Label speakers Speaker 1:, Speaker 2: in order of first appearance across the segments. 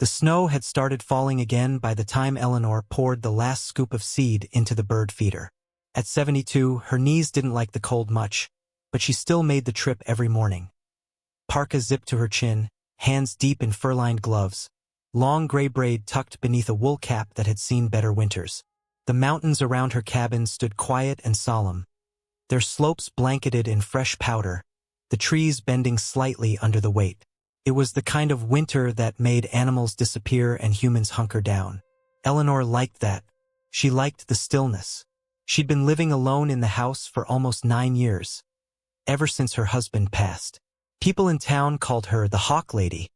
Speaker 1: The snow had started falling again by the time Eleanor poured the last scoop of seed into the bird feeder. At 72, her knees didn't like the cold much, but she still made the trip every morning. Parka zipped to her chin, hands deep in fur-lined gloves, long gray braid tucked beneath a wool cap that had seen better winters. The mountains around her cabin stood quiet and solemn, their slopes blanketed in fresh powder, the trees bending slightly under the weight. It was the kind of winter that made animals disappear and humans hunker down. Eleanor liked that. She liked the stillness. She'd been living alone in the house for almost 9 years, ever since her husband passed. People in town called her the Hawk Lady,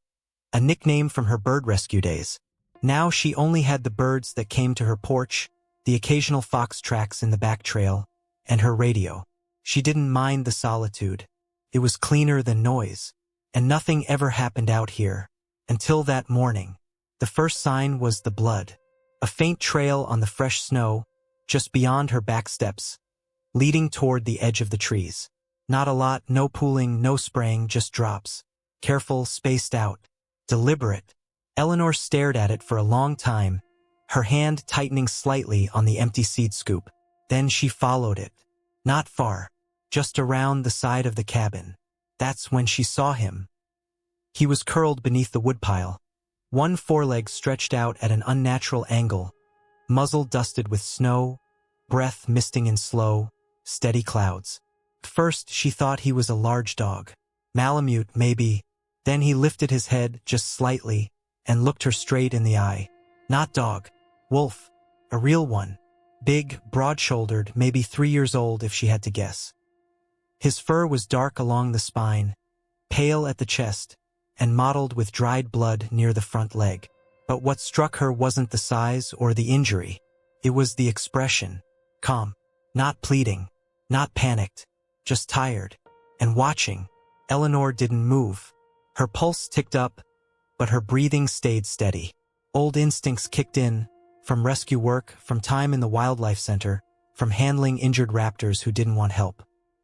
Speaker 1: a nickname from her bird rescue days. Now she only had the birds that came to her porch, the occasional fox tracks in the back trail, and her radio. She didn't mind the solitude. It was cleaner than noise, and nothing ever happened out here. Until that morning. The first sign was the blood. A faint trail on the fresh snow, just beyond her back steps, leading toward the edge of the trees. Not a lot, no pooling, no spraying, just drops. Careful, spaced out. Deliberate. Eleanor stared at it for a long time, her hand tightening slightly on the empty seed scoop. Then she followed it. Not far, just around the side of the cabin. That's when she saw him. He was curled beneath the woodpile, one foreleg stretched out at an unnatural angle, muzzle dusted with snow, breath misting in slow, steady clouds. First, she thought he was a large dog. Malamute, maybe. Then he lifted his head just slightly and looked her straight in the eye. Not dog. Wolf. A real one. Big, broad-shouldered, maybe 3 years old if she had to guess. His fur was dark along the spine, pale at the chest, and mottled with dried blood near the front leg. But what struck her wasn't the size or the injury. It was the expression. Calm. Not pleading. Not panicked. Just tired. And watching. Eleanor didn't move. Her pulse ticked up, but her breathing stayed steady. Old instincts kicked in, from rescue work, from time in the wildlife center, from handling injured raptors who didn't want help.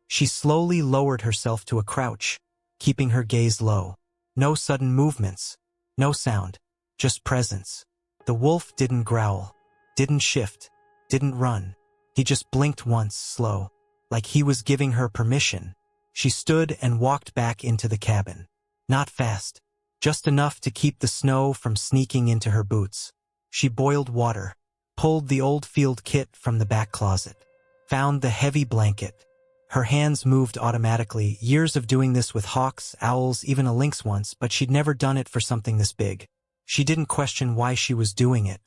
Speaker 1: She slowly lowered herself to a crouch, keeping her gaze low. No sudden movements. No sound. Just presence. The wolf didn't growl, didn't shift, didn't run. He just blinked once, slow, like he was giving her permission. She stood and walked back into the cabin. Not fast, just enough to keep the snow from sneaking into her boots. She boiled water, pulled the old field kit from the back closet, found the heavy blanket. Her hands moved automatically, years of doing this with hawks, owls, even a lynx once, but she'd never done it for something this big. She didn't question why she was doing it.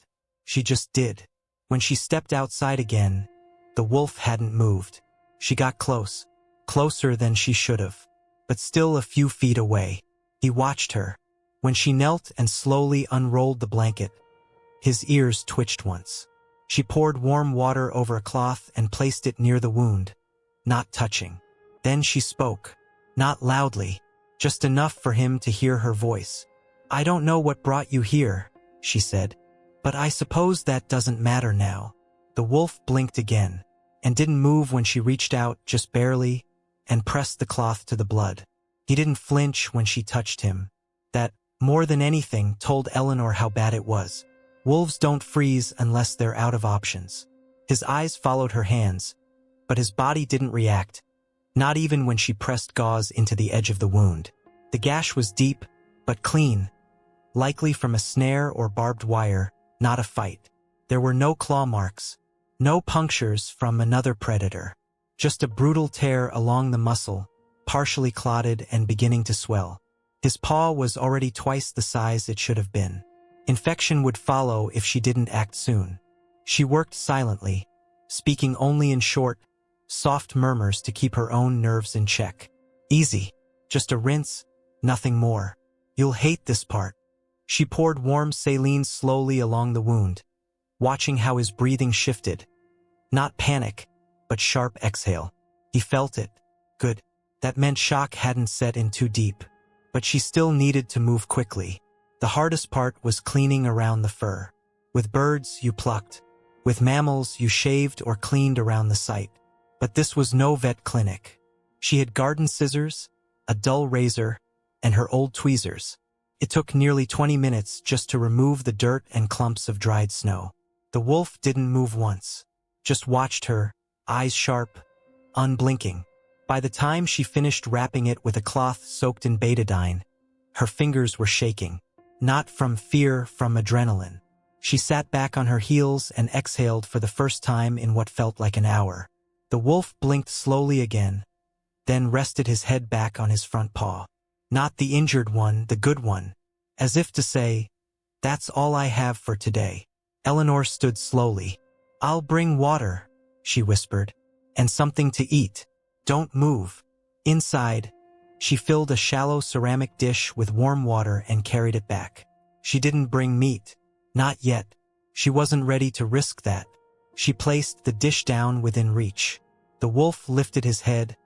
Speaker 1: She just did. When she stepped outside again, the wolf hadn't moved. She got close, closer than she should have, but still a few feet away. He watched her. When she knelt and slowly unrolled the blanket, his ears twitched once. She poured warm water over a cloth and placed it near the wound, not touching. Then she spoke, not loudly, just enough for him to hear her voice. "I don't know what brought you here," she said, "but I suppose that doesn't matter now." The wolf blinked again, and didn't move when she reached out, just barely, and pressed the cloth to the blood. He didn't flinch when she touched him. That, more than anything, told Eleanor how bad it was. Wolves don't freeze unless they're out of options. His eyes followed her hands, but his body didn't react, not even when she pressed gauze into the edge of the wound. The gash was deep, but clean, likely from a snare or barbed wire, not a fight. There were no claw marks, no punctures from another predator, just a brutal tear along the muscle, partially clotted and beginning to swell. His paw was already twice the size it should have been. Infection would follow if she didn't act soon. She worked silently, speaking only in short, soft murmurs to keep her own nerves in check. "Easy. Just a rinse, nothing more. You'll hate this part." She poured warm saline slowly along the wound, watching how his breathing shifted. Not panic, but sharp exhale. He felt it. Good. That meant shock hadn't set in too deep. But she still needed to move quickly. The hardest part was cleaning around the fur. With birds, you plucked. With mammals, you shaved or cleaned around the site. But this was no vet clinic. She had garden scissors, a dull razor, and her old tweezers. It took nearly 20 minutes just to remove the dirt and clumps of dried snow. The wolf didn't move once, just watched her, eyes sharp, unblinking. By the time she finished wrapping it with a cloth soaked in betadine, her fingers were shaking. Not from fear, from adrenaline. She sat back on her heels and exhaled for the first time in what felt like an hour. The wolf blinked slowly again, then rested his head back on his front paw. Not the injured one, the good one. As if to say, "That's all I have for today." Eleanor stood slowly. "I'll bring water," she whispered, "and something to eat. Don't move." Inside, she filled a shallow ceramic dish with warm water and carried it back. She didn't bring meat. Not yet. She wasn't ready to risk that. She placed the dish down within reach. The wolf lifted his head,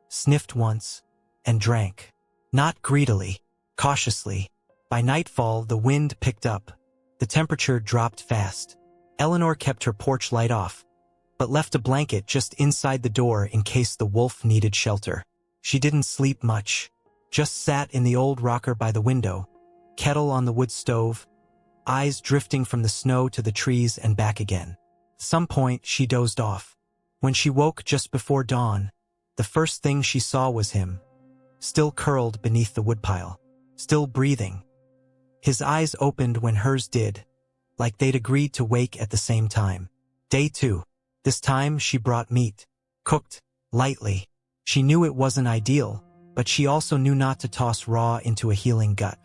Speaker 1: sniffed once, and drank. Not greedily, cautiously. By nightfall, the wind picked up. The temperature dropped fast. Eleanor kept her porch light off, but left a blanket just inside the door in case the wolf needed shelter. She didn't sleep much, just sat in the old rocker by the window, kettle on the wood stove, eyes drifting from the snow to the trees and back again. At some point, she dozed off. When she woke just before dawn, the first thing she saw was him, still curled beneath the woodpile, still breathing. His eyes opened when hers did, like they'd agreed to wake at the same time. Day 2. This time she brought meat, cooked, lightly. She knew it wasn't ideal, but she also knew not to toss raw into a healing gut.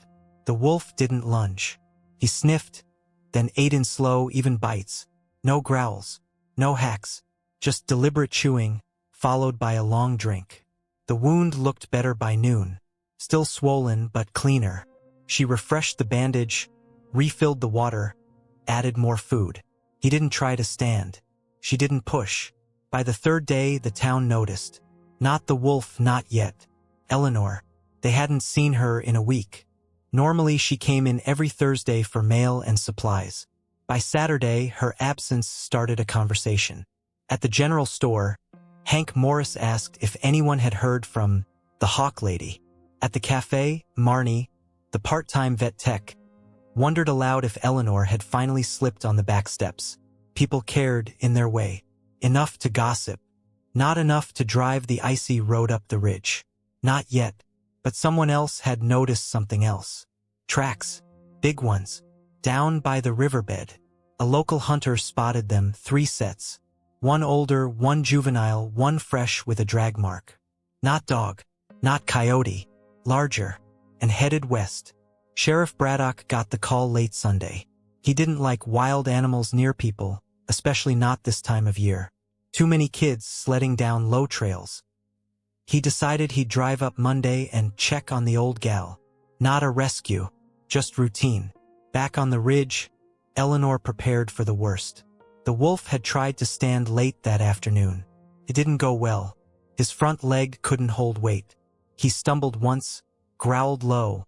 Speaker 1: The wolf didn't lunge. He sniffed, then ate in slow, even bites. No growls, no hacks, just deliberate chewing, followed by a long drink. The wound looked better by noon, still swollen but cleaner. She refreshed the bandage, refilled the water, added more food. He didn't try to stand. She didn't push. By the 3rd day, the town noticed. Not the wolf, not yet. Eleanor. They hadn't seen her in a week. Normally, she came in every Thursday for mail and supplies. By Saturday, her absence started a conversation. At the general store, Hank Morris asked if anyone had heard from the Hawk Lady. At the cafe, Marnie, the part-time vet tech, wondered aloud if Eleanor had finally slipped on the back steps. People cared in their way. Enough to gossip. Not enough to drive the icy road up the ridge. Not yet. But someone else had noticed something else. Tracks. Big ones. Down by the riverbed. A local hunter spotted them, 3 sets. One older, one juvenile, one fresh with a drag mark. Not dog. Not coyote. Larger. And headed west. Sheriff Braddock got the call late Sunday. He didn't like wild animals near people, especially not this time of year. Too many kids sledding down low trails. He decided he'd drive up Monday and check on the old gal. Not a rescue, just routine. Back on the ridge, Eleanor prepared for the worst. The wolf had tried to stand late that afternoon. It didn't go well. His front leg couldn't hold weight. He stumbled once, growled low,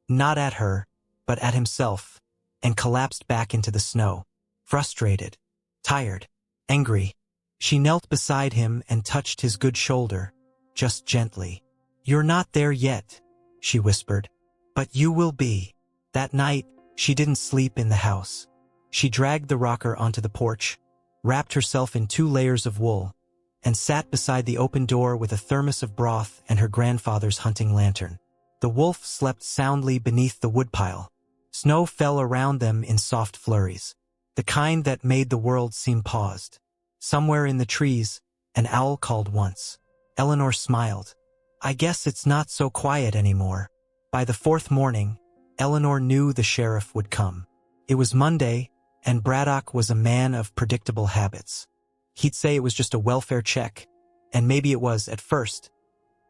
Speaker 1: not at her, but at himself, and collapsed back into the snow. Frustrated, tired, angry. She knelt beside him and touched his good shoulder, just gently. "You're not there yet," she whispered. "But you will be." That night, she didn't sleep in the house. She dragged the rocker onto the porch, wrapped herself in 2 layers of wool, and sat beside the open door with a thermos of broth and her grandfather's hunting lantern. The wolf slept soundly beneath the woodpile. Snow fell around them in soft flurries, the kind that made the world seem paused. Somewhere in the trees, an owl called once. Eleanor smiled. "I guess it's not so quiet anymore." By the 4th morning, Eleanor knew the sheriff would come. It was Monday, and Braddock was a man of predictable habits. He'd say it was just a welfare check, and maybe it was at first.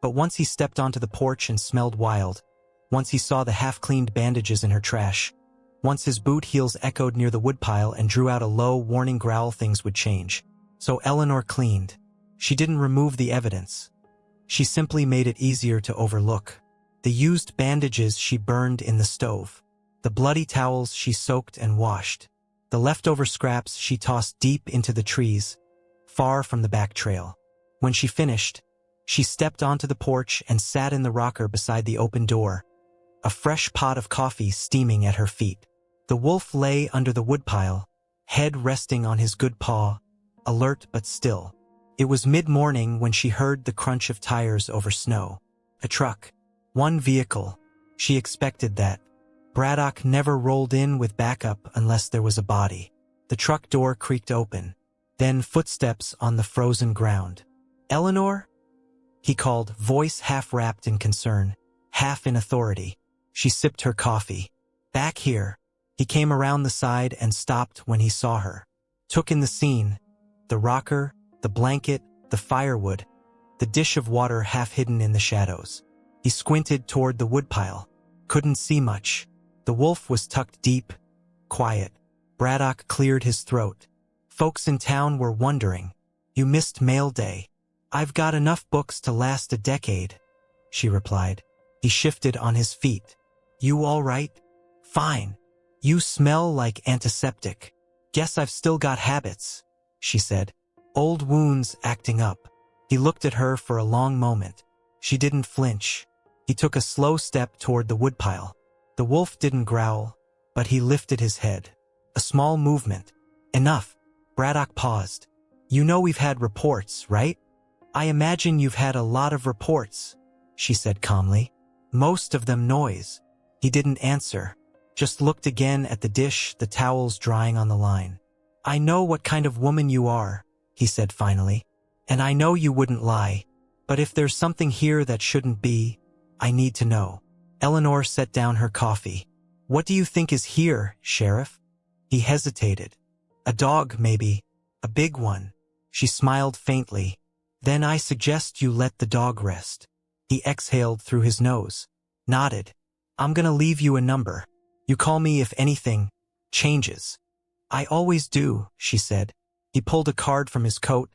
Speaker 1: But once he stepped onto the porch and smelled wild, once he saw the half-cleaned bandages in her trash, once his boot heels echoed near the woodpile and drew out a low, warning growl, things would change. So Eleanor cleaned. She didn't remove the evidence. She simply made it easier to overlook. The used bandages she burned in the stove. The bloody towels she soaked and washed. The leftover scraps she tossed deep into the trees, far from the back trail. When she finished, she stepped onto the porch and sat in the rocker beside the open door, a fresh pot of coffee steaming at her feet. The wolf lay under the woodpile, head resting on his good paw, alert but still. It was mid-morning when she heard the crunch of tires over snow. A truck. One vehicle. She expected that. Braddock never rolled in with backup unless there was a body. The truck door creaked open. Then footsteps on the frozen ground. "Eleanor?" he called, voice half-wrapped in concern, half in authority. She sipped her coffee. "Back here." He came around the side and stopped when he saw her. Took in the scene. The rocker, the blanket, the firewood, the dish of water half hidden in the shadows. He squinted toward the woodpile. Couldn't see much. The wolf was tucked deep, quiet. Braddock cleared his throat. "Folks in town were wondering. You missed mail day." "I've got enough books to last a decade," she replied. He shifted on his feet. "You all right?" "Fine. You smell like antiseptic." "Guess I've still got habits," she said. "Old wounds acting up." He looked at her for a long moment. She didn't flinch. He took a slow step toward the woodpile. The wolf didn't growl, but he lifted his head. A small movement. "Enough." Braddock paused. "You know we've had reports, right?" "I imagine you've had a lot of reports," she said calmly. "Most of them noise." He didn't answer. Just looked again at the dish, the towels drying on the line. "I know what kind of woman you are," he said finally. "And I know you wouldn't lie. But if there's something here that shouldn't be, I need to know." Eleanor set down her coffee. "What do you think is here, Sheriff?" He hesitated. "A dog, maybe. A big one." She smiled faintly. "Then I suggest you let the dog rest." He exhaled through his nose. Nodded. "I'm gonna leave you a number. You call me if anything changes." "I always do," she said. He pulled a card from his coat,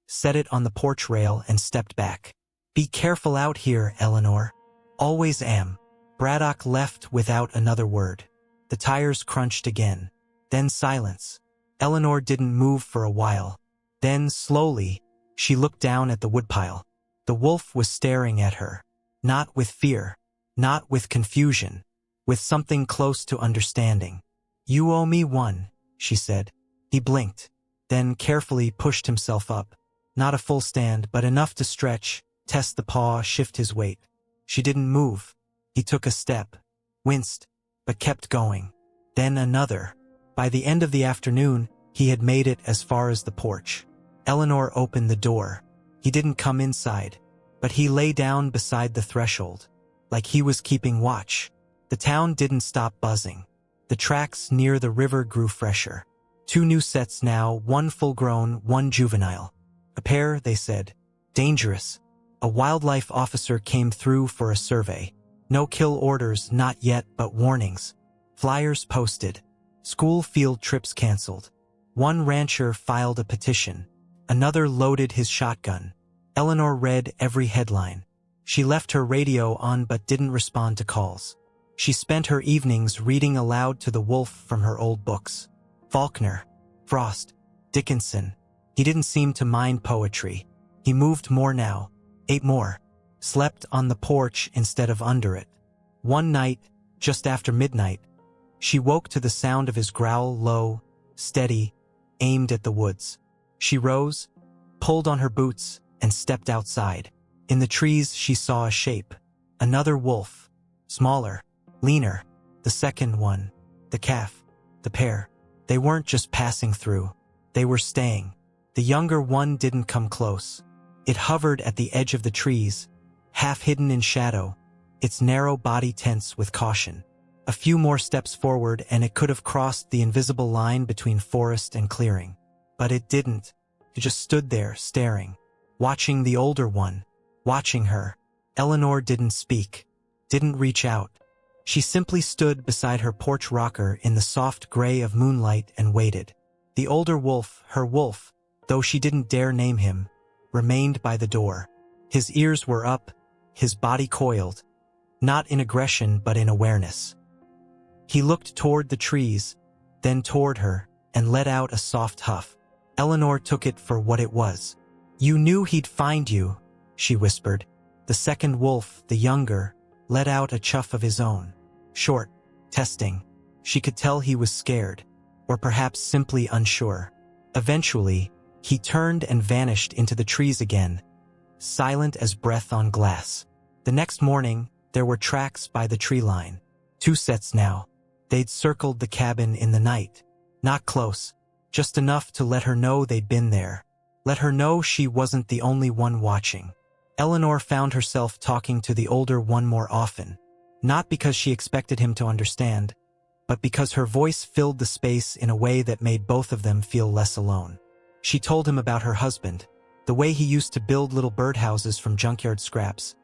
Speaker 1: set it on the porch rail, and stepped back. "Be careful out here, Eleanor." "Always am." Braddock left without another word. The tires crunched again. Then silence. Eleanor didn't move for a while. Then, slowly, she looked down at the woodpile. The wolf was staring at her. Not with fear. Not with confusion. With something close to understanding. "You owe me one," she said. He blinked. Then carefully pushed himself up. Not a full stand, but enough to stretch, test the paw, shift his weight. She didn't move. He took a step. Winced, but kept going. Then another. By the end of the afternoon, he had made it as far as the porch. Eleanor opened the door. He didn't come inside, but he lay down beside the threshold, like he was keeping watch. The town didn't stop buzzing. The tracks near the river grew fresher. 2 new sets now, one full-grown, one juvenile. A pair, they said. Dangerous. A wildlife officer came through for a survey. No kill orders, not yet, but warnings. Flyers posted. School field trips canceled. One rancher filed a petition. Another loaded his shotgun. Eleanor read every headline. She left her radio on but didn't respond to calls. She spent her evenings reading aloud to the wolf from her old books. Faulkner, Frost, Dickinson. He didn't seem to mind poetry. He moved more now, ate more, slept on the porch instead of under it. One night, just after midnight, she woke to the sound of his growl, low, steady, aimed at the woods. She rose, pulled on her boots, and stepped outside. In the trees she saw a shape. Another wolf. Smaller, leaner. The second one. The calf. The pair. They weren't just passing through. They were staying. The younger one didn't come close. It hovered at the edge of the trees, half hidden in shadow, its narrow body tense with caution. A few more steps forward and it could have crossed the invisible line between forest and clearing. But it didn't. It just stood there, staring, watching the older one, watching her. Eleanor didn't speak, didn't reach out. She simply stood beside her porch rocker in the soft gray of moonlight and waited. The older wolf, her wolf, though she didn't dare name him, remained by the door. His ears were up, his body coiled, not in aggression but in awareness. He looked toward the trees, then toward her, and let out a soft huff. Eleanor took it for what it was. "You knew he'd find you," she whispered. The second wolf, the younger, let out a chuff of his own. Short, testing. She could tell he was scared, or perhaps simply unsure. Eventually, he turned and vanished into the trees again, silent as breath on glass. The next morning, there were tracks by the tree line. 2 sets now. They'd circled the cabin in the night. Not close, just enough to let her know they'd been there. Let her know she wasn't the only one watching. Eleanor found herself talking to the older one more often, not because she expected him to understand, but because her voice filled the space in a way that made both of them feel less alone. She told him about her husband, the way he used to build little birdhouses from junkyard scraps,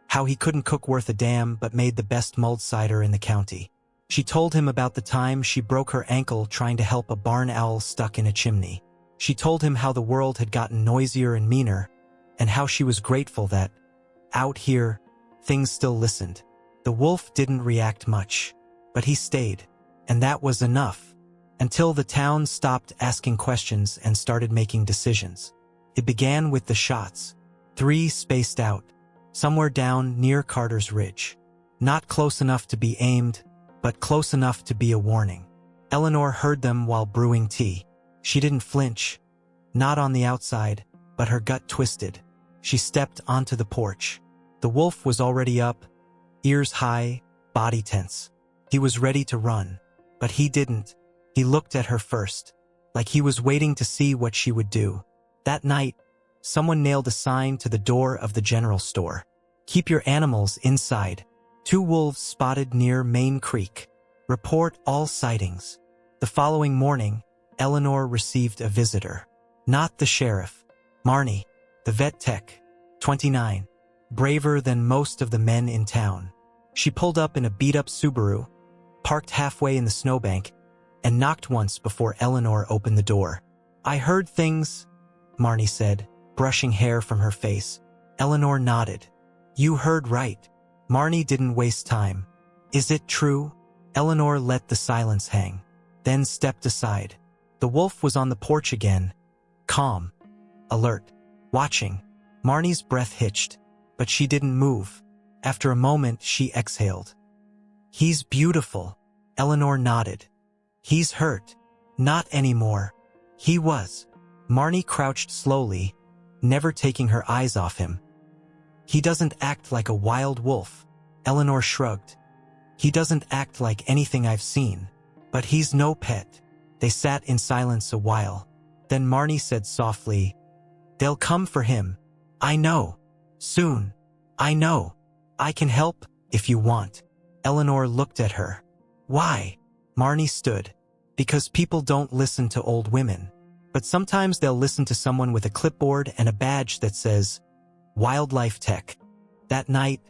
Speaker 1: how he couldn't cook worth a damn but made the best mulled cider in the county. She told him about the time she broke her ankle trying to help a barn owl stuck in a chimney. She told him how the world had gotten noisier and meaner, and how she was grateful that, out here, things still listened. The wolf didn't react much, but he stayed, and that was enough, until the town stopped asking questions and started making decisions. It began with the shots, 3 spaced out, somewhere down near Carter's Ridge. Not close enough to be aimed, but close enough to be a warning. Eleanor heard them while brewing tea. She didn't flinch, not on the outside, but her gut twisted. She stepped onto the porch. The wolf was already up, ears high, body tense. He was ready to run, but he didn't. He looked at her first, like he was waiting to see what she would do. That night, someone nailed a sign to the door of the general store. "Keep your animals inside. 2 wolves spotted near Main Creek. Report all sightings." The following morning, Eleanor received a visitor. Not the sheriff. Marnie, the vet tech, 29, braver than most of the men in town. She pulled up in a beat-up Subaru, parked halfway in the snowbank, and knocked once before Eleanor opened the door. "I heard things," Marnie said, brushing hair from her face. Eleanor nodded. "You heard right." Marnie didn't waste time. "Is it true?" Eleanor let the silence hang, then stepped aside. The wolf was on the porch again, calm, alert, watching. Marnie's breath hitched, but she didn't move. After a moment, she exhaled. "He's beautiful." Eleanor nodded. "He's hurt." "Not anymore." "He was." Marnie crouched slowly, never taking her eyes off him. "He doesn't act like a wild wolf." Eleanor shrugged. "He doesn't act like anything I've seen. But he's no pet." They sat in silence a while. Then Marnie said softly, "They'll come for him. I know. Soon. I know. I can help, if you want." Eleanor looked at her. "Why?" Marnie stood. "Because people don't listen to old women. But sometimes they'll listen to someone with a clipboard and a badge that says, Wildlife Tech." That night,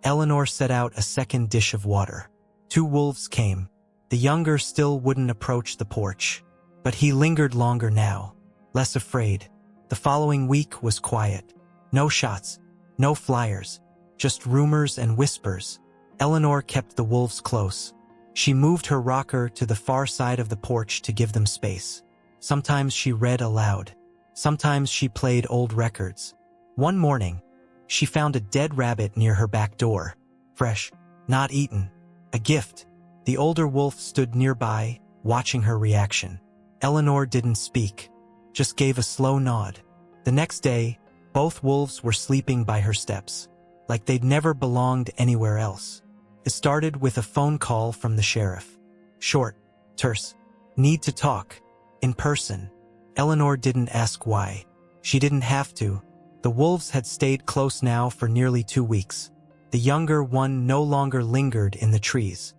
Speaker 1: Eleanor set out a second dish of water. 2 wolves came. The younger still wouldn't approach the porch, but he lingered longer now, less afraid. The following week was quiet. No shots, no flyers, just rumors and whispers. Eleanor kept the wolves close. She moved her rocker to the far side of the porch to give them space. Sometimes she read aloud. Sometimes she played old records. One morning, she found a dead rabbit near her back door. Fresh, not eaten. A gift. The older wolf stood nearby, watching her reaction. Eleanor didn't speak, just gave a slow nod. The next day, both wolves were sleeping by her steps, like they'd never belonged anywhere else. It started with a phone call from the sheriff. Short, terse. "Need to talk. In person." Eleanor didn't ask why. She didn't have to. The wolves had stayed close now for nearly 2 weeks. The younger one no longer lingered in the trees.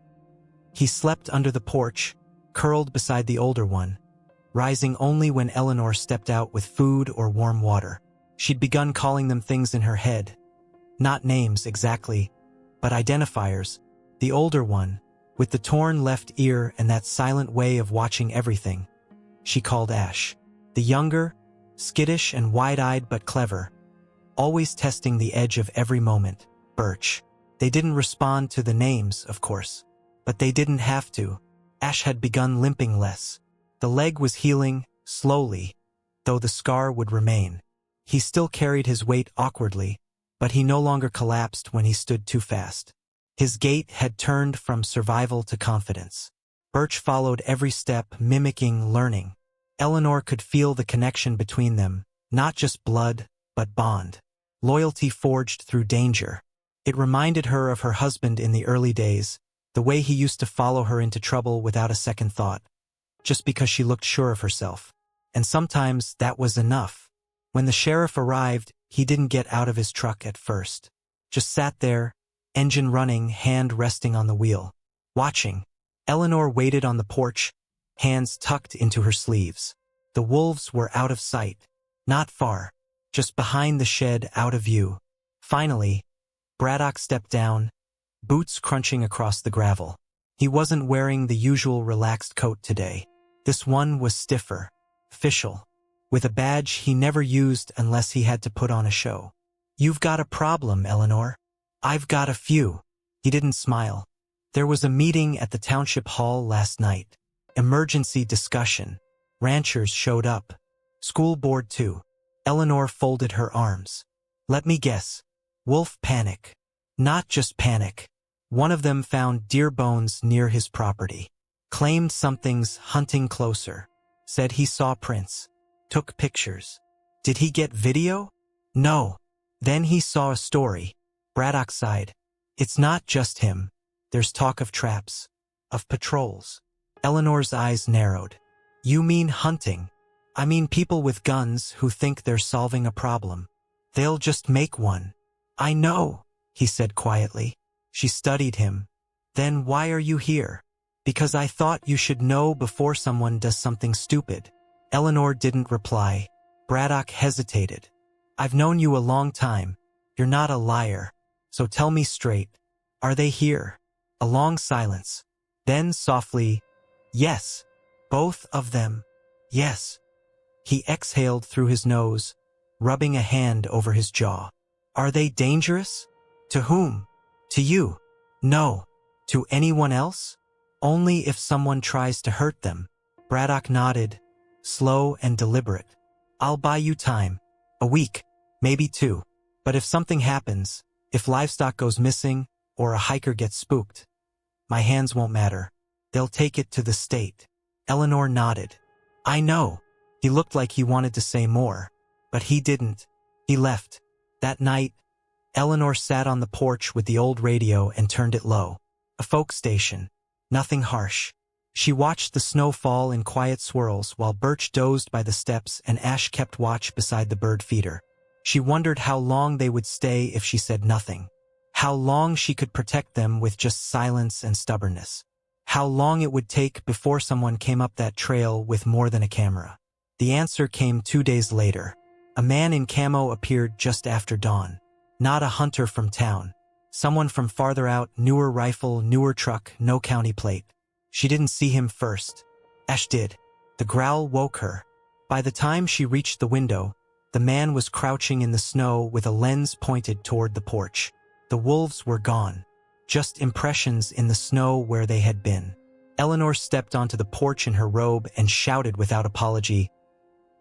Speaker 1: He slept under the porch, curled beside the older one, rising only when Eleanor stepped out with food or warm water. She'd begun calling them things in her head. Not names exactly, but identifiers. The older one, with the torn left ear and that silent way of watching everything, she called Ash. The younger, skittish and wide-eyed but clever, always testing the edge of every moment, Birch. They didn't respond to the names, of course, but they didn't have to. Ash had begun limping less. The leg was healing, slowly, though the scar would remain. He still carried his weight awkwardly, but he no longer collapsed when he stood too fast. His gait had turned from survival to confidence. Birch followed every step, mimicking, learning. Eleanor could feel the connection between them, not just blood, but bond. Loyalty forged through danger. It reminded her of her husband in the early days, the way he used to follow her into trouble without a second thought, just because she looked sure of herself. And sometimes that was enough. When the sheriff arrived, he didn't get out of his truck at first. Just sat there, engine running, hand resting on the wheel. Watching. Eleanor waited on the porch, hands tucked into her sleeves. The wolves were out of sight. Not far. Just behind the shed, out of view. Finally, Braddock stepped down, boots crunching across the gravel. He wasn't wearing the usual relaxed coat today. This one was stiffer, official, with a badge he never used unless he had to put on a show. "You've got a problem, Eleanor." "I've got a few." He didn't smile. "There was a meeting at the township hall last night. Emergency discussion. Ranchers showed up. School board too." Eleanor folded her arms. "Let me guess. Wolf panic." "Not just panic. One of them found deer bones near his property. Claimed something's hunting closer. Said he saw prints. Took pictures." "Did he get video?" "No." "Then he saw a story." Braddock sighed. "It's not just him. There's talk of traps. Of patrols." Eleanor's eyes narrowed. "You mean hunting?" "I mean people with guns who think they're solving a problem. They'll just make one." "I know," he said quietly. She studied him. "Then why are you here?" "Because I thought you should know before someone does something stupid." Eleanor didn't reply. Braddock hesitated. "I've known you a long time. You're not a liar. So tell me straight. Are they here?" A long silence. Then softly, "Yes. Both of them. Yes." He exhaled through his nose, rubbing a hand over his jaw. "Are they dangerous?" "To whom?" "To you." "No." "To anyone else?" "Only if someone tries to hurt them." Braddock nodded, slow and deliberate. "I'll buy you time. A week, maybe 2. But if something happens, if livestock goes missing, or a hiker gets spooked, my hands won't matter. They'll take it to the state." Eleanor nodded. "I know." He looked like he wanted to say more, but he didn't. He left. That night, Eleanor sat on the porch with the old radio and turned it low. A folk station. Nothing harsh. She watched the snow fall in quiet swirls while Birch dozed by the steps and Ash kept watch beside the bird feeder. She wondered how long they would stay if she said nothing. How long she could protect them with just silence and stubbornness. How long it would take before someone came up that trail with more than a camera. The answer came 2 days later. A man in camo appeared just after dawn. Not a hunter from town. Someone from farther out, newer rifle, newer truck, no county plate. She didn't see him first. Ash did. The growl woke her. By the time she reached the window, the man was crouching in the snow with a lens pointed toward the porch. The wolves were gone. Just impressions in the snow where they had been. Eleanor stepped onto the porch in her robe and shouted without apology,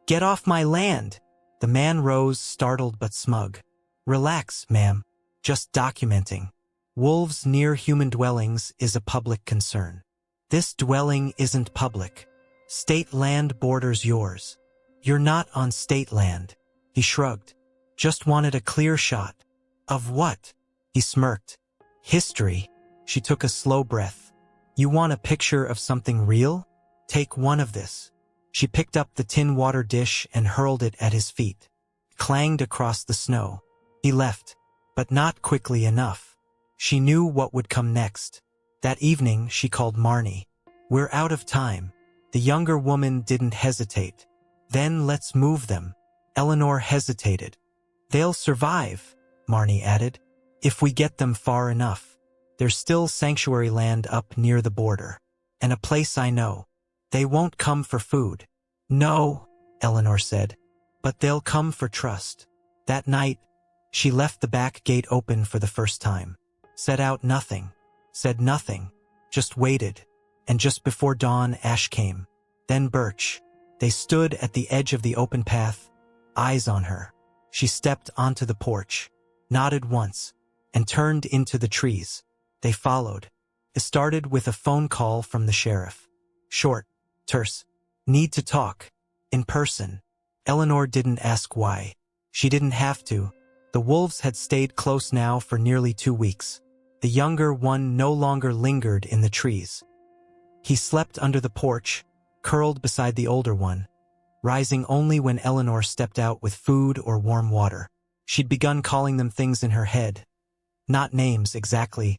Speaker 1: "Get off my land!" The man rose, startled but smug. "Relax, ma'am. Just documenting. Wolves near human dwellings is a public concern. This dwelling isn't public. State land borders yours. You're not on state land." He shrugged. "Just wanted a clear shot." "Of what?" He smirked. "History." She took a slow breath. "You want a picture of something real? Take one of this." She picked up the tin water dish and hurled it at his feet. It clanged across the snow. He left, but not quickly enough. She knew what would come next. That evening, she called Marnie. "We're out of time." The younger woman didn't hesitate. "Then let's move them." Eleanor hesitated. "They'll survive," Marnie added, "if we get them far enough. There's still sanctuary land up near the border. And a place I know. They won't come for food." "No," Eleanor said, "but they'll come for trust." That night, she left the back gate open for the first time. Said out nothing. Said nothing. Just waited. And just before dawn, Ash came. Then Birch. They stood at the edge of the open path, eyes on her. She stepped onto the porch, nodded once, and turned into the trees. They followed. It started with a phone call from the sheriff. Short, terse. Need to talk. In person. Eleanor didn't ask why. She didn't have to. The wolves had stayed close now for nearly 2 weeks. The younger one no longer lingered in the trees. He slept under the porch, curled beside the older one, rising only when Eleanor stepped out with food or warm water. She'd begun calling them things in her head. Not names exactly,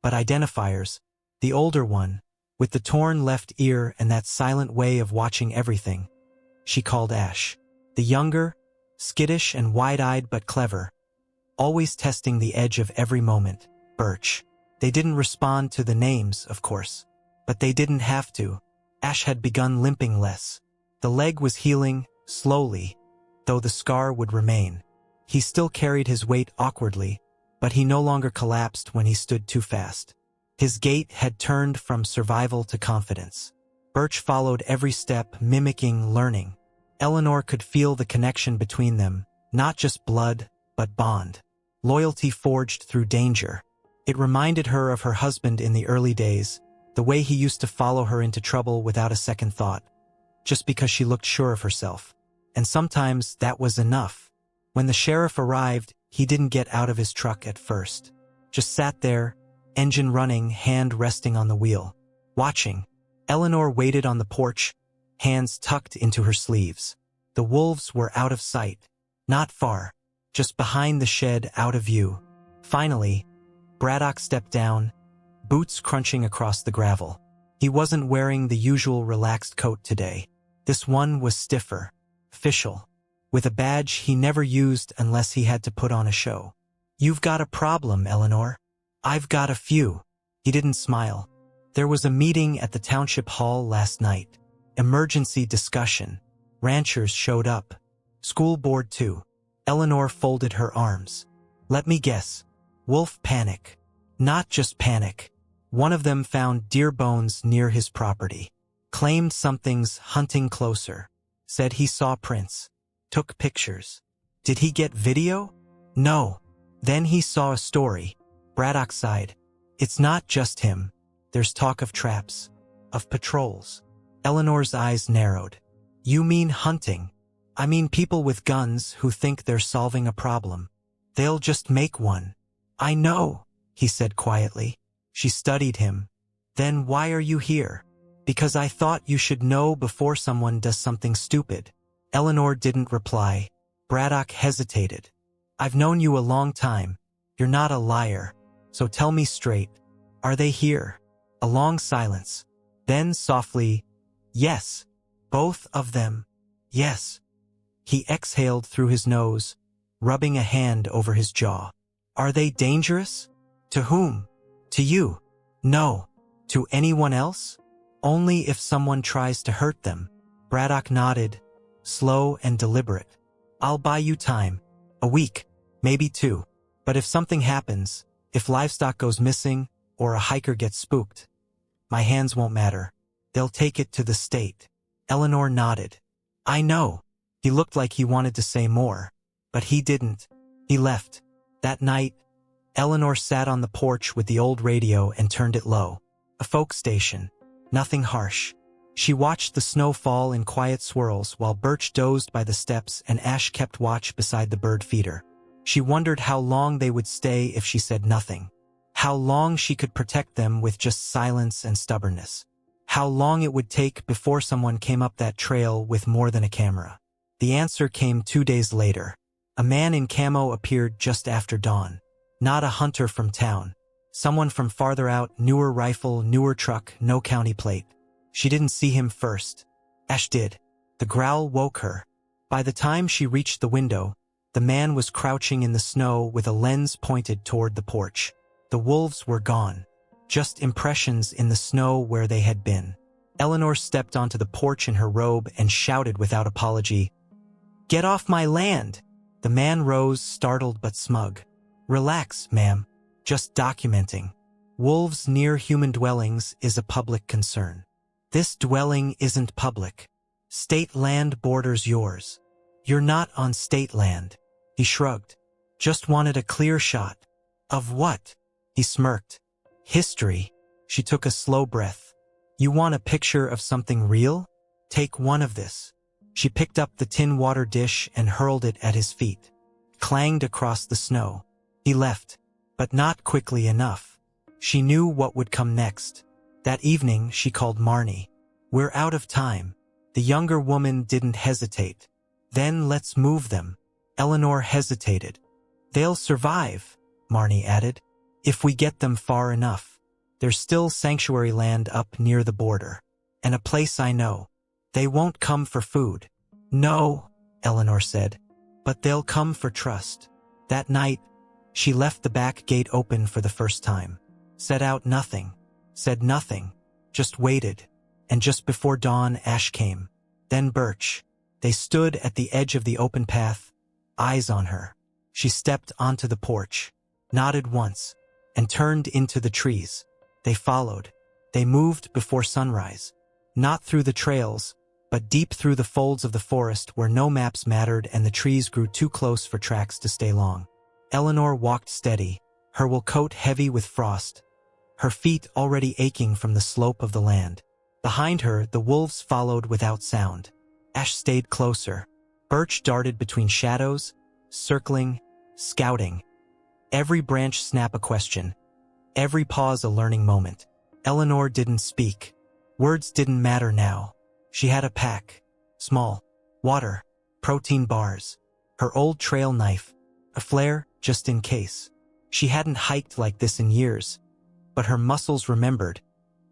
Speaker 1: but identifiers. The older one, with the torn left ear and that silent way of watching everything, she called Ash. The younger, skittish and wide-eyed but clever, always testing the edge of every moment, Birch. They didn't respond to the names, of course, but they didn't have to. Ash had begun limping less. The leg was healing, slowly, though the scar would remain. He still carried his weight awkwardly, but he no longer collapsed when he stood too fast. His gait had turned from survival to confidence. Birch followed every step, mimicking, learning. Eleanor could feel the connection between them, not just blood, but bond. Loyalty forged through danger. It reminded her of her husband in the early days, the way he used to follow her into trouble without a second thought, just because she looked sure of herself. And sometimes that was enough. When the sheriff arrived, he didn't get out of his truck at first. Just sat there, engine running, hand resting on the wheel. Watching. Eleanor waited on the porch, hands tucked into her sleeves. The wolves were out of sight. Not far. Just behind the shed, out of view. Finally, Braddock stepped down, boots crunching across the gravel. He wasn't wearing the usual relaxed coat today. This one was stiffer, official, with a badge he never used unless he had to put on a show. "You've got a problem, Eleanor." "I've got a few." He didn't smile. "There was a meeting at the township hall last night. Emergency discussion. Ranchers showed up. School board too." Eleanor folded her arms. "Let me guess. Wolf panic." "Not just panic. One of them found deer bones near his property. Claimed something's hunting closer. Said he saw prints. Took pictures." "Did he get video?" "No." "Then he saw a story." Braddock sighed. "It's not just him. There's talk of traps. Of patrols." Eleanor's eyes narrowed. "You mean hunting?" "I mean people with guns who think they're solving a problem. They'll just make one." "I know," he said quietly. She studied him. "Then why are you here?" "Because I thought you should know before someone does something stupid." Eleanor didn't reply. Braddock hesitated. "I've known you a long time. You're not a liar. So tell me straight. Are they here?" A long silence. Then softly, "Yes. Both of them. Yes." He exhaled through his nose, rubbing a hand over his jaw. "Are they dangerous?" "To whom?" "To you." "No." "To anyone else?" "Only if someone tries to hurt them." Braddock nodded, slow and deliberate. "I'll buy you time. A week, maybe 2. But if something happens, if livestock goes missing, or a hiker gets spooked, my hands won't matter. They'll take it to the state." Eleanor nodded. "I know." He looked like he wanted to say more, but he didn't. He left. That night, Eleanor sat on the porch with the old radio and turned it low. A folk station. Nothing harsh. She watched the snow fall in quiet swirls while Birch dozed by the steps and Ash kept watch beside the bird feeder. She wondered how long they would stay if she said nothing. How long she could protect them with just silence and stubbornness. How long it would take before someone came up that trail with more than a camera. The answer came 2 days later. A man in camo appeared just after dawn. Not a hunter from town. Someone from farther out, newer rifle, newer truck, no county plate. She didn't see him first. Ash did. The growl woke her. By the time she reached the window, the man was crouching in the snow with a lens pointed toward the porch. The wolves were gone. Just impressions in the snow where they had been. Eleanor stepped onto the porch in her robe and shouted without apology, "Get off my land!" The man rose, startled but smug. "Relax, ma'am. Just documenting. Wolves near human dwellings is a public concern. This dwelling isn't public. State land borders yours. You're not on state land." He shrugged. "Just wanted a clear shot." "Of what?" He smirked. History. She took a slow breath. You want a picture of something real? Take one of this. She picked up the tin water dish and hurled it at his feet. Clanged across the snow. He left, but not quickly enough. She knew what would come next. That evening, she called Marnie. We're out of time. The younger woman didn't hesitate. Then let's move them. Eleanor hesitated. They'll survive, Marnie added, if we get them far enough. There's still sanctuary land up near the border. And a place I know. They won't come for food. No, Eleanor said, but they'll come for trust. That night, she left the back gate open for the first time. Said nothing, just waited. And just before dawn, Ash came. Then Birch. They stood at the edge of the open path, eyes on her. She stepped onto the porch, nodded once, and turned into the trees. They followed. They moved before sunrise. Not through the trails, but deep through the folds of the forest where no maps mattered and the trees grew too close for tracks to stay long. Eleanor walked steady, her wool coat heavy with frost, her feet already aching from the slope of the land. Behind her, the wolves followed without sound. Ash stayed closer. Birch darted between shadows, circling, scouting. Every branch snap a question, every pause a learning moment. Eleanor didn't speak. Words didn't matter now. She had a pack. Small. Water. Protein bars. Her old trail knife. A flare, just in case. She hadn't hiked like this in years. But her muscles remembered.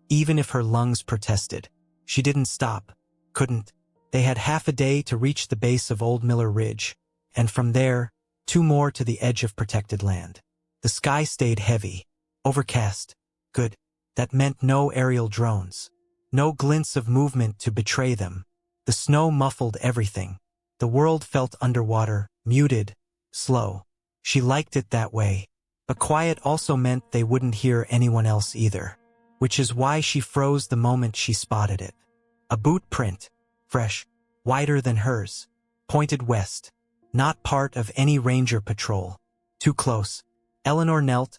Speaker 1: Even if her lungs protested. She didn't stop. Couldn't. They had half a day to reach the base of Old Miller Ridge. And from there, 2 more to the edge of protected land. The sky stayed heavy. Overcast. Good. That meant no aerial drones. No glints of movement to betray them. The snow muffled everything. The world felt underwater, muted, slow. She liked it that way. But quiet also meant they wouldn't hear anyone else either. Which is why she froze the moment she spotted it. A boot print. Fresh. Wider than hers. Pointed west. Not part of any ranger patrol. Too close. Eleanor knelt,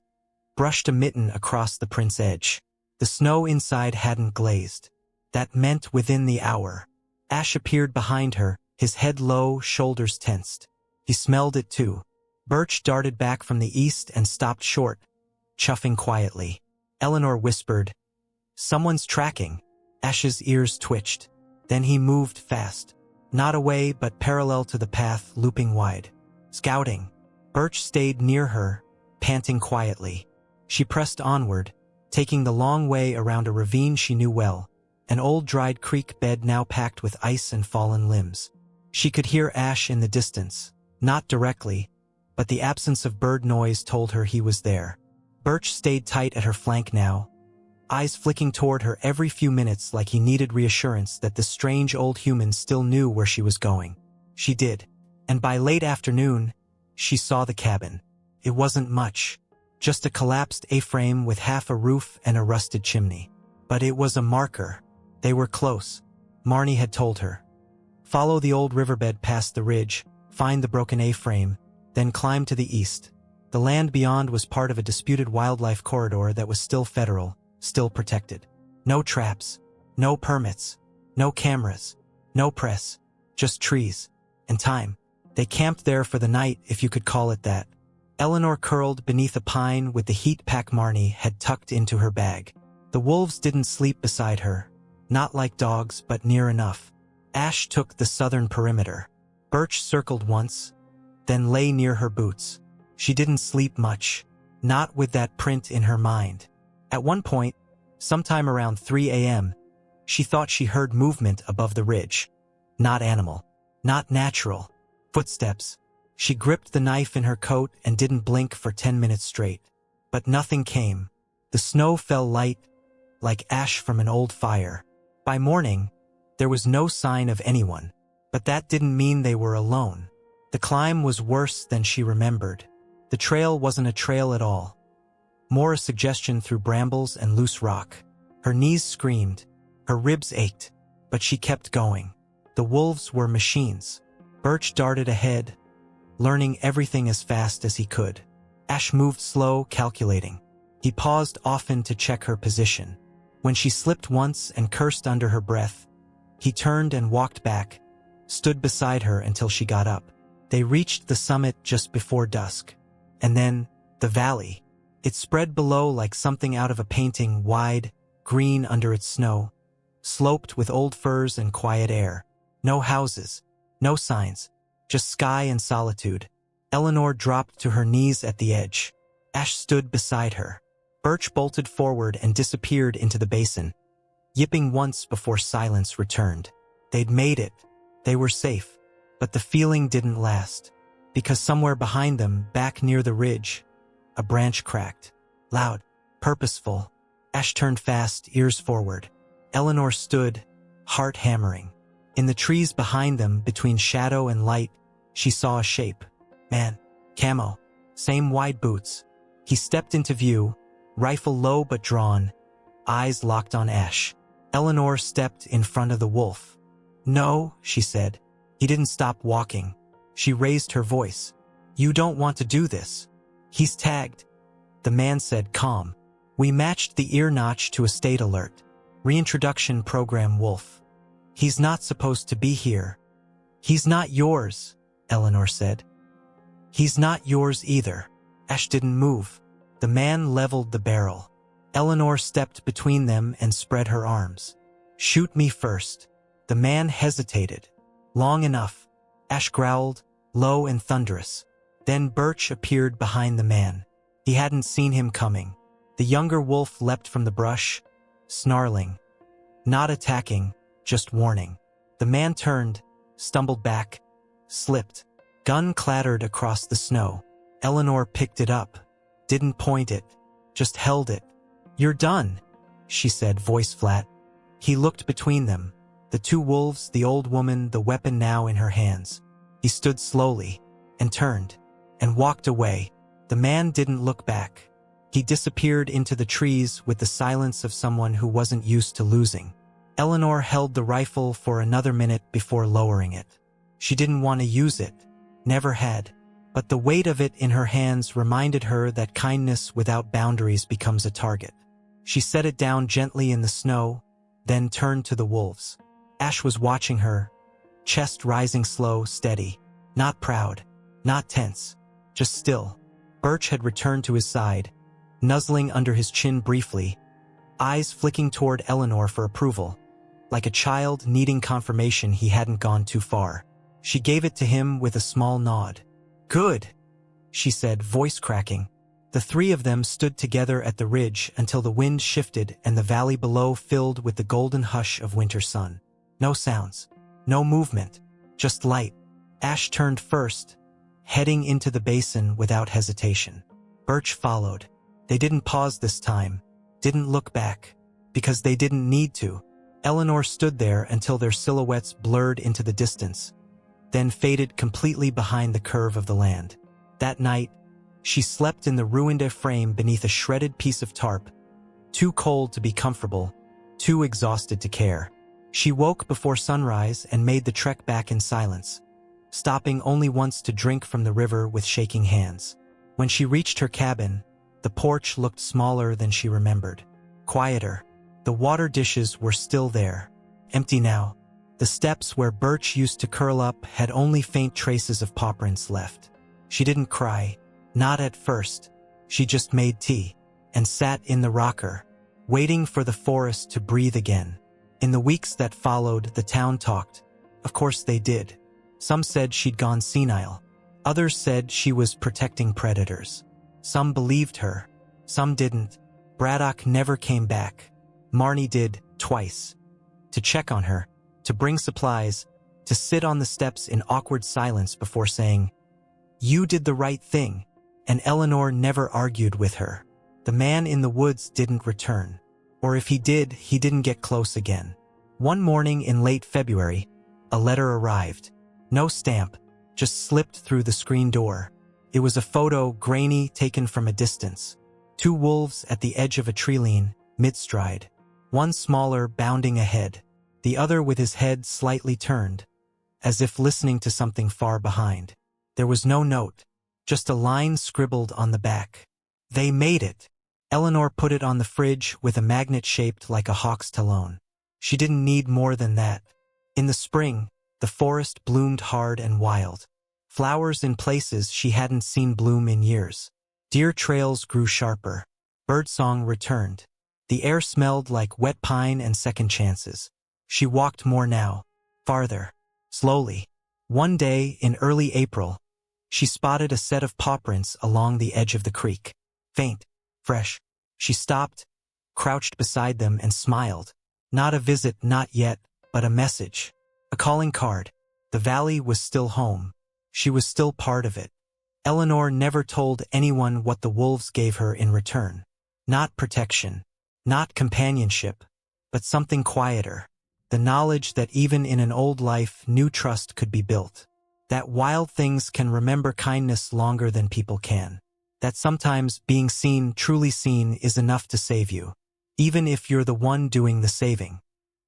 Speaker 1: brushed a mitten across the print's edge. The snow inside hadn't glazed. That meant within the hour. Ash appeared behind her, his head low, shoulders tensed. He smelled it too. Birch darted back from the east and stopped short, chuffing quietly. Eleanor whispered, "Someone's tracking." Ash's ears twitched. Then he moved fast. Not away, but parallel to the path, looping wide. Scouting. Birch stayed near her, panting quietly. She pressed onward, taking the long way around a ravine she knew well, an old dried creek bed now packed with ice and fallen limbs. She could hear Ash in the distance, not directly, but the absence of bird noise told her he was there. Birch stayed tight at her flank now, eyes flicking toward her every few minutes like he needed reassurance that the strange old human still knew where she was going. She did, and by late afternoon, she saw the cabin. It wasn't much. Just a collapsed A-frame with half a roof and a rusted chimney. But it was a marker. They were close. Marnie had told her. Follow the old riverbed past the ridge, find the broken A-frame, then climb to the east. The land beyond was part of a disputed wildlife corridor that was still federal, still protected. No traps, no permits, no cameras, no press, just trees and time. They camped there for the night, if you could call it that. Eleanor curled beneath a pine with the heat pack Marnie had tucked into her bag. The wolves didn't sleep beside her. Not like dogs, but near enough. Ash took the southern perimeter. Birch circled once, then lay near her boots. She didn't sleep much, not with that print in her mind. At one point, sometime around 3 a.m., she thought she heard movement above the ridge. Not animal, not natural. Footsteps. She gripped the knife in her coat and didn't blink for 10 minutes straight. But nothing came. The snow fell light, like ash from an old fire. By morning, there was no sign of anyone. But that didn't mean they were alone. The climb was worse than she remembered. The trail wasn't a trail at all. More a suggestion through brambles and loose rock. Her knees screamed. Her ribs ached. But she kept going. The wolves were machines. Birch darted ahead, learning everything as fast as he could. Ash moved slow, calculating. He paused often to check her position. When she slipped once and cursed under her breath, he turned and walked back, stood beside her until she got up. They reached the summit just before dusk. And then, the valley. It spread below like something out of a painting, wide, green under its snow, sloped with old firs and quiet air. No houses, no signs, just sky and solitude. Eleanor dropped to her knees at the edge. Ash stood beside her. Birch bolted forward and disappeared into the basin, yipping once before silence returned. They'd made it. They were safe. But the feeling didn't last, because somewhere behind them, back near the ridge, a branch cracked. Loud, purposeful. Ash turned fast, ears forward. Eleanor stood, heart hammering. In the trees behind them, between shadow and light, she saw a shape. Man, camo, same wide boots. He stepped into view, rifle low but drawn, eyes locked on Ash. Eleanor stepped in front of the wolf. "No," she said. He didn't stop walking. She raised her voice. "You don't want to do this. He's tagged." The man said, calm. "We matched the ear notch to a state alert. Reintroduction program wolf. He's not supposed to be here." "He's not yours," Eleanor said. "He's not yours either." Ash didn't move. The man leveled the barrel. Eleanor stepped between them and spread her arms. "Shoot me first." The man hesitated. "Long enough." Ash growled, low and thunderous. Then Birch appeared behind the man. He hadn't seen him coming. The younger wolf leapt from the brush, snarling. Not attacking, just warning. The man turned, stumbled back, slipped. Gun clattered across the snow. Eleanor picked it up. Didn't point it, just held it. "You're done," she said, voice flat. He looked between them. The two wolves, the old woman, the weapon now in her hands. He stood slowly, and turned, and walked away. The man didn't look back. He disappeared into the trees with the silence of someone who wasn't used to losing. Eleanor held the rifle for another minute before lowering it. She didn't want to use it, never had. But the weight of it in her hands reminded her that kindness without boundaries becomes a target. She set it down gently in the snow, then turned to the wolves. Ash was watching her, chest rising slow, steady, not proud, not tense, just still. Birch had returned to his side, nuzzling under his chin briefly, eyes flicking toward Eleanor for approval. Like a child needing confirmation he hadn't gone too far. She gave it to him with a small nod. "Good," she said, voice cracking. The three of them stood together at the ridge until the wind shifted and the valley below filled with the golden hush of winter sun. No sounds, no movement, just light. Ash turned first, heading into the basin without hesitation. Birch followed. They didn't pause this time, didn't look back, because they didn't need to. Eleanor stood there until their silhouettes blurred into the distance, then faded completely behind the curve of the land. That night, she slept in the ruined frame beneath a shredded piece of tarp, too cold to be comfortable, too exhausted to care. She woke before sunrise and made the trek back in silence, stopping only once to drink from the river with shaking hands. When she reached her cabin, the porch looked smaller than she remembered. Quieter. The water dishes were still there, empty now. The steps where Birch used to curl up had only faint traces of paw prints left. She didn't cry, not at first. She just made tea, and sat in the rocker, waiting for the forest to breathe again. In the weeks that followed, the town talked. Of course they did. Some said she'd gone senile. Others said she was protecting predators. Some believed her, some didn't. Braddock never came back. Marnie did, twice. To check on her, to bring supplies, to sit on the steps in awkward silence before saying, "You did the right thing," and Eleanor never argued with her. The man in the woods didn't return. Or if he did, he didn't get close again. One morning in late February, a letter arrived. No stamp, just slipped through the screen door. It was a photo, grainy, taken from a distance. Two wolves at the edge of a tree-line, mid-stride. One smaller, bounding ahead. The other with his head slightly turned, as if listening to something far behind. There was no note, just a line scribbled on the back. "They made it." Eleanor put it on the fridge with a magnet shaped like a hawk's talon. She didn't need more than that. In the spring, the forest bloomed hard and wild. Flowers in places she hadn't seen bloom in years. Deer trails grew sharper. Birdsong returned. The air smelled like wet pine and second chances. She walked more now, farther, slowly. One day, in early April, she spotted a set of paw prints along the edge of the creek. Faint, fresh. She stopped, crouched beside them and smiled. Not a visit, not yet, but a message. A calling card. The valley was still home. She was still part of it. Eleanor never told anyone what the wolves gave her in return. Not protection, not companionship, but something quieter. The knowledge that even in an old life, new trust could be built. That wild things can remember kindness longer than people can. That sometimes being seen, truly seen, is enough to save you. Even if you're the one doing the saving.